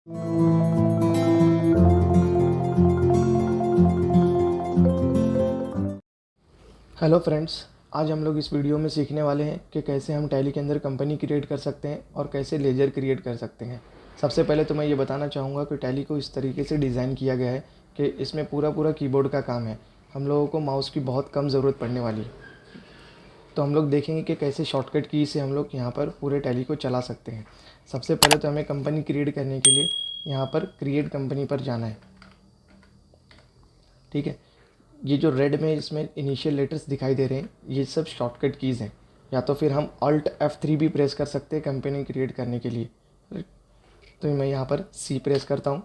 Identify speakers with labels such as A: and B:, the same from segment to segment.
A: Hello friends, आज हम लोग इस वीडियो में सीखने वाले हैं कि कैसे हम टैली के अंदर कंपनी क्रिएट कर सकते हैं और कैसे लेजर क्रिएट कर सकते हैं। सबसे पहले तो मैं ये बताना चाहूँगा कि टैली को इस तरीके से डिज़ाइन किया गया है कि इसमें पूरा कीबोर्ड का काम है। हम लोगों को माउस की बहुत कम ज़रूरत पड़ने वाली है। तो हम लोग देखेंगे कि कैसे शॉर्टकट की से हम लोग यहाँ पर पूरे टैली को चला सकते हैं। सबसे पहले तो हमें कंपनी क्रिएट करने के लिए यहाँ पर क्रिएट कंपनी पर जाना है। ठीक है, ये जो रेड में इसमें इनिशियल लेटर्स दिखाई दे रहे हैं, ये सब शॉर्टकट कीज़ हैं। या तो फिर हम Alt F3 भी प्रेस कर सकते हैं कंपनी क्रिएट करने के लिए। तो मैं यहाँ पर C प्रेस करता हूँ।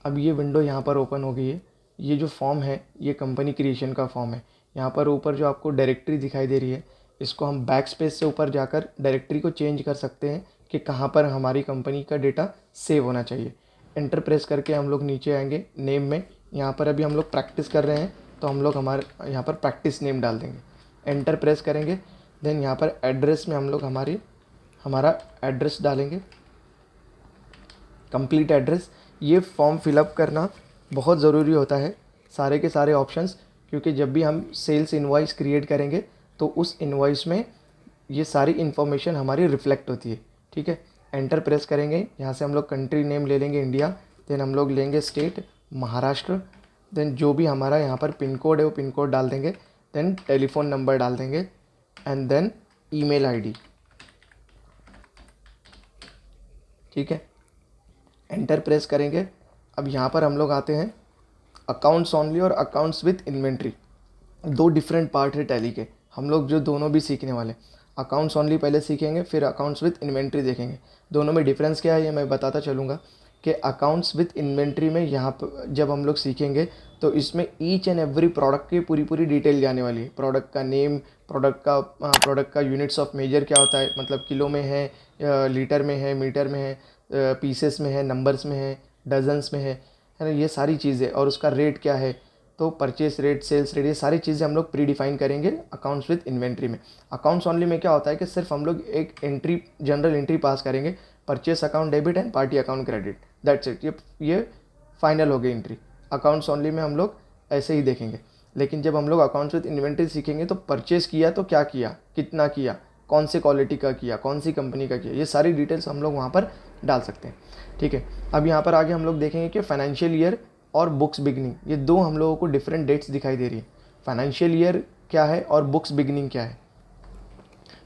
A: अब ये विंडो यहाँ पर ओपन हो गई है। ये जो फॉर्म है ये कंपनी क्रिएशन का फॉर्म है। यहाँ पर ऊपर जो आपको डायरेक्टरी दिखाई दे रही है, इसको हम बैक स्पेस से ऊपर जाकर डायरेक्टरी को चेंज कर सकते हैं कि कहाँ पर हमारी कंपनी का डेटा सेव होना चाहिए। एंटर प्रेस करके हम लोग नीचे आएंगे नेम में। यहाँ पर अभी हम लोग प्रैक्टिस कर रहे हैं, तो हम लोग हमारे यहाँ पर प्रैक्टिस नेम डाल देंगे। एंटर प्रेस करेंगे। देन यहाँ पर एड्रेस में हम लोग हमारा एड्रेस डालेंगे, कंप्लीट एड्रेस। ये फॉर्म फिलअप करना बहुत ज़रूरी होता है, सारे के सारे ऑप्शंस, क्योंकि जब भी हम सेल्स इनवॉइस क्रिएट करेंगे तो उस इनवॉइस में ये सारी इन्फॉर्मेशन हमारी रिफ्लेक्ट होती है। ठीक है, एंटर प्रेस करेंगे। यहाँ से हम लोग कंट्री नेम ले लेंगे इंडिया। देन हम लोग लेंगे स्टेट महाराष्ट्र। देन जो भी हमारा यहाँ पर पिन कोड है वो पिन कोड डाल देंगे। देन टेलीफोन नंबर डाल देंगे एंड देन ईमेल आईडी। ठीक है, एंटर प्रेस करेंगे। अब यहाँ पर हम लोग आते हैं अकाउंट्स ओनली और अकाउंट्स विथ इन्वेंट्री। दो डिफरेंट पार्ट है टैली के, हम लोग जो दोनों भी सीखने वाले। अकाउंट्स ओनली पहले सीखेंगे, फिर अकाउंट्स विथ इन्वेंट्री देखेंगे। दोनों में डिफरेंस क्या है ये मैं बताता चलूँगा कि अकाउंट्स विथ इन्वेंट्री में यहाँ पर जब हम लोग सीखेंगे तो इसमें ईच एंड एवरी प्रोडक्ट की पूरी डिटेल जाने वाली है। प्रोडक्ट का नेम, प्रोडक्ट का यूनिट्स ऑफ मेजर क्या होता है, मतलब किलो में है, लीटर में है, मीटर में है, पीसेस में है, नंबर्स में है, डजन्स में है ना, ये सारी चीज़ें। और उसका रेट क्या है, तो परचेस रेट, सेल्स रेट, ये सारी चीज़ें हम लोग प्री डिफाइन करेंगे अकाउंट्स विद इन्वेंट्री में। अकाउंट्स ओनली में क्या होता है कि सिर्फ हम लोग एक एंट्री, जनरल एंट्री पास करेंगे, purchase account debit and party account credit, that's it. ये फाइनल हो गई एंट्री। अकाउंट्स ओनली में हम लोग ऐसे ही देखेंगे। लेकिन जब हम लोग अकाउंट्स विद इन्वेंट्री सीखेंगे तो परचेस किया तो क्या किया, कितना किया, कौन से क्वालिटी का किया, कौन सी कंपनी का किया, ये सारी डिटेल्स हम लोग वहाँ पर डाल सकते हैं। ठीक है, अब यहाँ पर आगे हम लोग देखेंगे कि फाइनेंशियल ईयर और बुक्स बिगनिंग, ये दो हम लोगों को डिफरेंट डेट्स दिखाई दे रही है। फाइनेंशियल ईयर क्या है और बुक्स बिगनिंग क्या है।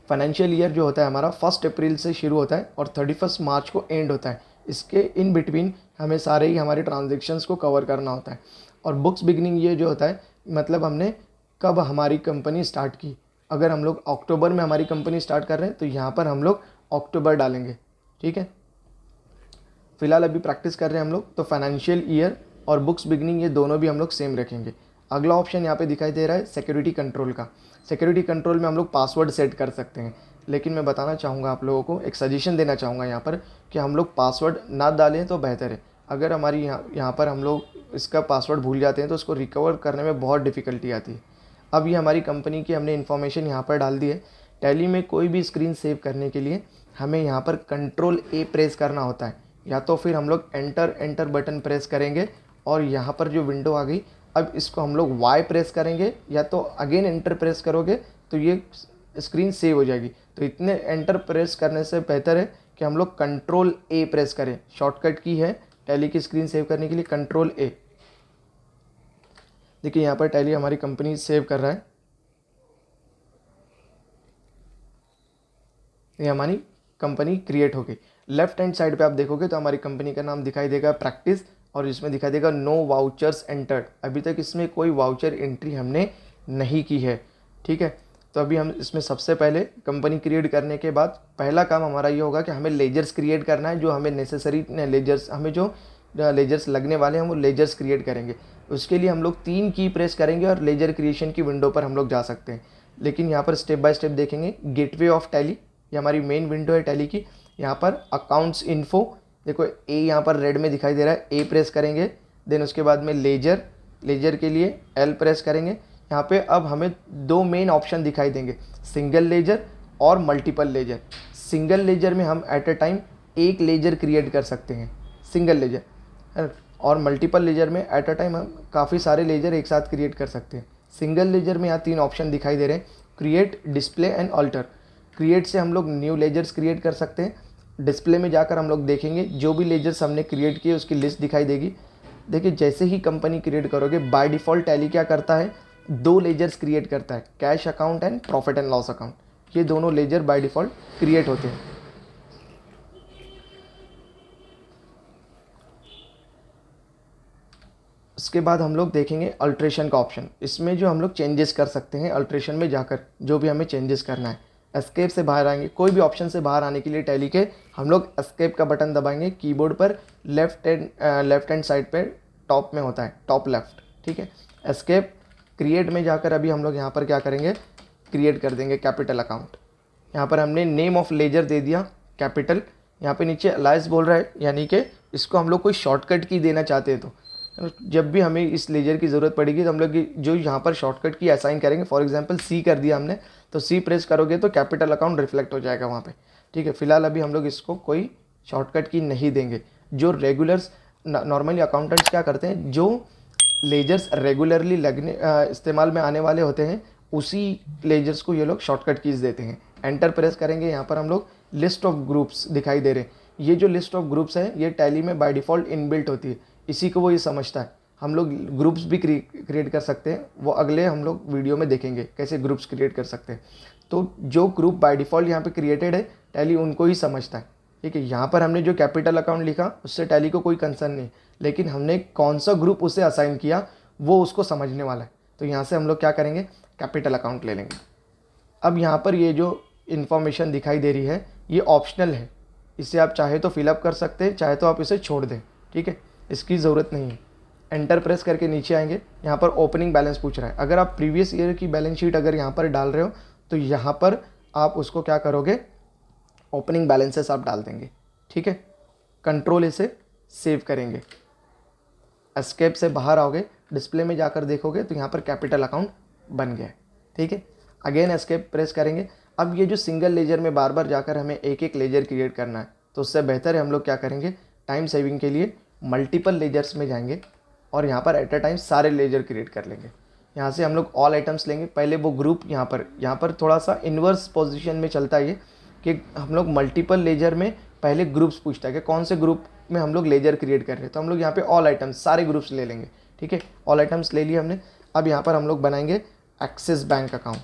A: फाइनेंशियल ईयर जो होता है हमारा 1 अप्रैल से शुरू होता है और 31 मार्च को एंड होता है। इसके इन बिटवीन हमें सारे ही हमारे ट्रांजेक्शन्स को कवर करना होता है। और बुक्स बिगनिंग ये जो होता है, मतलब हमने कब हमारी कंपनी स्टार्ट की। अगर हम लोग अक्टूबर में हमारी कंपनी स्टार्ट कर रहे हैं तो यहाँ पर हम लोग अक्टूबर डालेंगे। ठीक है, फिलहाल अभी प्रैक्टिस कर रहे हैं हम लोग, तो फाइनेंशियल ईयर और बुक्स बिगनिंग ये दोनों भी हम लोग सेम रखेंगे। अगला ऑप्शन यहाँ पे दिखाई दे रहा है सिक्योरिटी कंट्रोल का। सिक्योरिटी कंट्रोल में हम लोग पासवर्ड सेट कर सकते हैं, लेकिन मैं बताना चाहूँगा आप लोगों को, एक सजेशन देना चाहूँगा यहाँ पर कि हम लोग पासवर्ड ना डालें तो बेहतर है। अगर हमारी यहाँ पर हम लोग इसका पासवर्ड भूल जाते हैं तो उसको रिकवर करने में बहुत डिफ़िकल्टी आती है। अब ये हमारी कंपनी की हमने इन्फॉर्मेशन यहाँ पर डाल दी है। टैली में कोई भी स्क्रीन सेव करने के लिए हमें यहाँ पर कंट्रोल ए प्रेस करना होता है, या तो फिर हम लोग एंटर बटन प्रेस करेंगे और यहाँ पर जो विंडो आ गई, अब इसको हम लोग वाई प्रेस करेंगे या तो अगेन एंटर प्रेस करोगे तो ये स्क्रीन सेव हो जाएगी। तो इतने एंटर प्रेस करने से बेहतर है कि हम लोग कंट्रोल ए प्रेस करें। शॉर्टकट की है टैली की स्क्रीन सेव करने के लिए कंट्रोल ए। देखिए यहाँ पर टैली हमारी कंपनी सेव कर रहा है, ये हमारी कंपनी क्रिएट हो गई। लेफ्ट हैंड साइड पे आप देखोगे तो हमारी कंपनी का नाम दिखाई देगा प्रैक्टिस, और इसमें दिखाई देगा नो वाउचर्स एंटर्ड। अभी तक इसमें कोई वाउचर एंट्री हमने नहीं की है। ठीक है, तो अभी हम इसमें सबसे पहले कंपनी क्रिएट करने के बाद पहला काम हमारा ये होगा कि हमें लेजर्स क्रिएट करना है। जो हमें नेसेसरी लेजर्स, हमें जो लेजर्स लगने वाले हैं वो लेजर्स क्रिएट करेंगे। उसके लिए हम लोग 3 की प्रेस करेंगे और लेजर क्रिएशन की विंडो पर हम लोग जा सकते हैं। लेकिन यहाँ पर स्टेप बाय स्टेप देखेंगे। गेटवे ऑफ टैली, ये हमारी मेन विंडो है टैली की। यहाँ पर अकाउंट्स इन्फो, देखो ए यहाँ पर रेड में दिखाई दे रहा है, ए प्रेस करेंगे। देन उसके बाद में लेजर के लिए एल प्रेस करेंगे। यहाँ पे अब हमें 2 मेन ऑप्शन दिखाई देंगे, सिंगल लेजर और मल्टीपल लेजर। सिंगल लेजर में हम एट अ टाइम एक लेजर क्रिएट कर सकते हैं। सिंगल लेजर है। और मल्टीपल लेजर में एट अ टाइम हम काफ़ी सारे लेजर एक साथ क्रिएट कर सकते हैं। सिंगल लेजर में यहाँ 3 ऑप्शन दिखाई दे रहे हैं, create, display and alter. Create से हम लोग न्यू लेजर्स क्रिएट कर सकते हैं। डिस्प्ले में जाकर हम लोग देखेंगे जो भी लेजर्स हमने क्रिएट किए उसकी लिस्ट दिखाई देगी। देखिए जैसे ही कंपनी क्रिएट करोगे बाय डिफ़ॉल्ट टैली क्या करता है, 2 लेजर्स क्रिएट करता है, cash account and profit and loss account. ये दोनों लेजर बाय डिफ़ॉल्ट क्रिएट होते हैं। उसके बाद हम लोग देखेंगे अल्ट्रेशन का ऑप्शन। इसमें जो हम लोग चेंजेस कर सकते हैं अल्ट्रेशन में जाकर, जो भी हमें चेंजेस करना है। एस्केप से बाहर आएंगे, कोई भी ऑप्शन से बाहर आने के लिए टैली के हम लोग एस्केप का बटन दबाएंगे। कीबोर्ड पर लेफ्ट हैंड साइड पे टॉप में होता है, टॉप लेफ्ट, ठीक है। एस्केप, क्रिएट में जाकर अभी हम लोग यहाँ पर क्या करेंगे, क्रिएट कर देंगे कैपिटल अकाउंट। यहाँ पर हमने नेम ऑफ लेजर दे दिया कैपिटल। यहाँ पे नीचे अलाइस बोल रहा है, यानी कि इसको हम लोग कोई शॉर्टकट की देना चाहते हैं तो जब भी हमें इस लेजर की ज़रूरत पड़ेगी तो हम लोग जो यहाँ पर शॉर्टकट की असाइन करेंगे। फॉर एग्जांपल सी कर दिया हमने, तो सी प्रेस करोगे तो कैपिटल अकाउंट रिफ्लेक्ट हो जाएगा वहाँ पे, ठीक है। फिलहाल अभी हम लोग इसको कोई शॉर्टकट की नहीं देंगे। जो रेगुलर्स नॉर्मली अकाउंटेंट्स क्या करते हैं, जो लेजर्स रेगुलरली इस्तेमाल में आने वाले होते हैं उसी लेजर्स को ये लोग शॉर्टकट कीज़ देते हैं। एंटर प्रेस करेंगे, यहाँ पर हम लोग लिस्ट ऑफ ग्रुप्स दिखाई दे रहे हैं। ये जो लिस्ट ऑफ ग्रुप्स है ये टैली में बाय डिफ़ॉल्ट इनबिल्ट होती है, इसी को वो ये समझता है। हम लोग ग्रुप्स भी क्रिएट कर सकते हैं, वो अगले हम लोग वीडियो में देखेंगे कैसे ग्रुप्स क्रिएट कर सकते हैं। तो जो ग्रुप बाय डिफ़ॉल्ट यहाँ पे क्रिएटेड है टैली उनको ही समझता है, ठीक है। यहाँ पर हमने जो कैपिटल अकाउंट लिखा उससे टैली को कोई कंसर्न नहीं, लेकिन हमने कौन सा ग्रुप उसे असाइन किया वो उसको समझने वाला है। तो यहाँ से हम लोग क्या करेंगे, कैपिटल अकाउंट ले लेंगे। अब यहाँ पर ये जो इन्फॉर्मेशन दिखाई दे रही है ये ऑप्शनल है, इसे आप चाहे तो फिलअप कर सकते हैं, चाहे तो आप इसे छोड़ दें, ठीक है, इसकी ज़रूरत नहीं है। एंटर प्रेस करके नीचे आएंगे, यहाँ पर ओपनिंग बैलेंस पूछ रहा है। अगर आप प्रीवियस ईयर की बैलेंस शीट अगर यहाँ पर डाल रहे हो तो यहाँ पर आप उसको क्या करोगे, ओपनिंग बैलेंसेस आप डाल देंगे, ठीक है। कंट्रोल इसे सेव करेंगे, एस्केप से बाहर आओगे, डिस्प्ले में जाकर देखोगे तो यहाँ पर कैपिटल अकाउंट बन गया है, ठीक है। अगेन एस्केप प्रेस करेंगे। अब ये जो सिंगल लेजर में बार बार जाकर हमें एक एक लेजर क्रिएट करना है, तो उससे बेहतर है हम लोग क्या करेंगे, टाइम सेविंग के लिए मल्टीपल लेजर्स में जाएंगे और यहाँ पर एट अ टाइम सारे लेजर क्रिएट कर लेंगे। यहाँ से हम लोग ऑल आइटम्स लेंगे। पहले वो ग्रुप यहाँ पर थोड़ा सा इन्वर्स पोजीशन में चलता है ये, कि हम लोग मल्टीपल लेजर में पहले ग्रुप्स पूछता है कि कौन से ग्रुप में हम लोग लेजर क्रिएट कर रहे हैं। तो हम लोग यहाँ पे ऑल आइटम्स सारे ग्रुप्स ले लेंगे, ठीक है। ऑल आइटम्स ले लिए हमने। अब यहाँ पर हम लोग बनाएंगे axis bank account,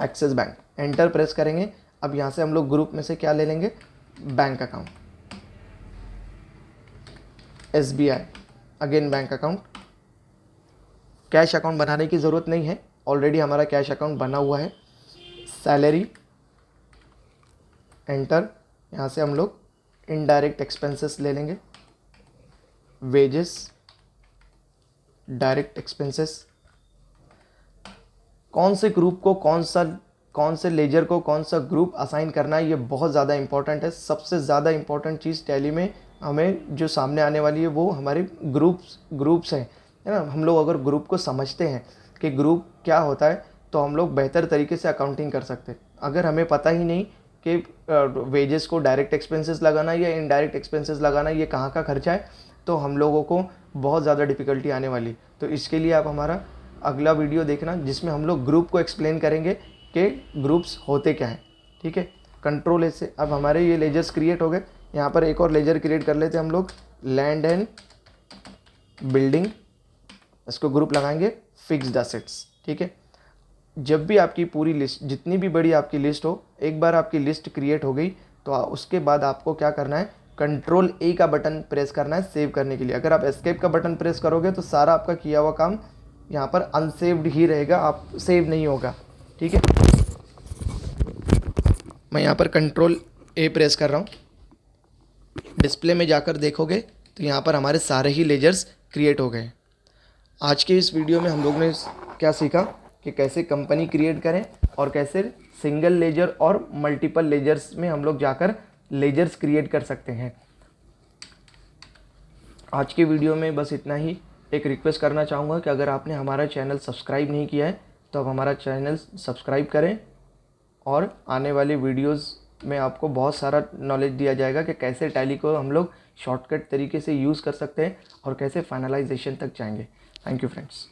A: axis bank. Enter press करेंगे। अब यहाँ से हम लोग ग्रुप में से क्या ले लेंगे, bank account, SBI, again bank account. Cash account बनाने की ज़रूरत नहीं है, ऑलरेडी हमारा कैश अकाउंट बना हुआ है। Salary, enter. यहाँ से हम लोग इनडायरेक्ट एक्सपेंसेस ले लेंगे, वेजेस, डायरेक्ट एक्सपेंसेस। कौन से ग्रुप को कौन से लेजर को कौन सा ग्रुप असाइन करना है ये बहुत ज़्यादा इंपॉर्टेंट है। सबसे ज़्यादा इंपॉर्टेंट चीज़ टैली में हमें जो सामने आने वाली है वो हमारे ग्रुप्स हैं, है ना। हम लोग अगर ग्रुप को समझते हैं कि ग्रुप क्या होता है तो हम लोग बेहतर तरीके से अकाउंटिंग कर सकते हैं। अगर हमें पता ही नहीं कि वेजेस को डायरेक्ट एक्सपेंसेस लगाना या इनडायरेक्ट एक्सपेंसेस लगाना, ये कहाँ का खर्चा है, तो हम लोगों को बहुत ज़्यादा डिफ़िकल्टी आने वाली। तो इसके लिए आप हमारा अगला वीडियो देखना जिसमें हम लोग ग्रुप को एक्सप्लेन करेंगे कि ग्रुप्स होते क्या हैं, ठीक है। कंट्रोल से अब हमारे ये लेजर्स क्रिएट हो गए। यहाँ पर एक और लेजर क्रिएट कर लेते हैं हम लोग, लैंड एंड बिल्डिंग। इसको ग्रुप लगाएंगे फिक्स्ड एसेट्स, ठीक है। जब भी आपकी पूरी लिस्ट, जितनी भी बड़ी आपकी लिस्ट हो, एक बार आपकी लिस्ट क्रिएट हो गई तो उसके बाद आपको क्या करना है, कंट्रोल A का बटन प्रेस करना है सेव करने के लिए। अगर आप एस्केप का बटन प्रेस करोगे तो सारा आपका किया हुआ काम यहाँ पर अनसेव्ड ही रहेगा, आप सेव नहीं होगा, ठीक है। मैं यहाँ पर कंट्रोल A प्रेस कर रहा हूँ। डिस्प्ले में जाकर देखोगे तो यहाँ पर हमारे सारे ही लेजर्स क्रिएट हो गए। आज के इस वीडियो में हम लोग ने क्या सीखा कि कैसे कंपनी क्रिएट करें और कैसे सिंगल लेजर और मल्टीपल लेजर्स में हम लोग जाकर लेजर्स क्रिएट कर सकते हैं। आज के वीडियो में बस इतना ही। एक रिक्वेस्ट करना चाहूँगा कि अगर आपने हमारा चैनल सब्सक्राइब नहीं किया है तो आप हमारा चैनल सब्सक्राइब करें, और आने वाली वीडियोस में आपको बहुत सारा नॉलेज दिया जाएगा कि कैसे टैली को हम लोग शॉर्टकट तरीके से यूज़ कर सकते हैं और कैसे फाइनलाइजेशन तक जाएंगे। Thank you friends.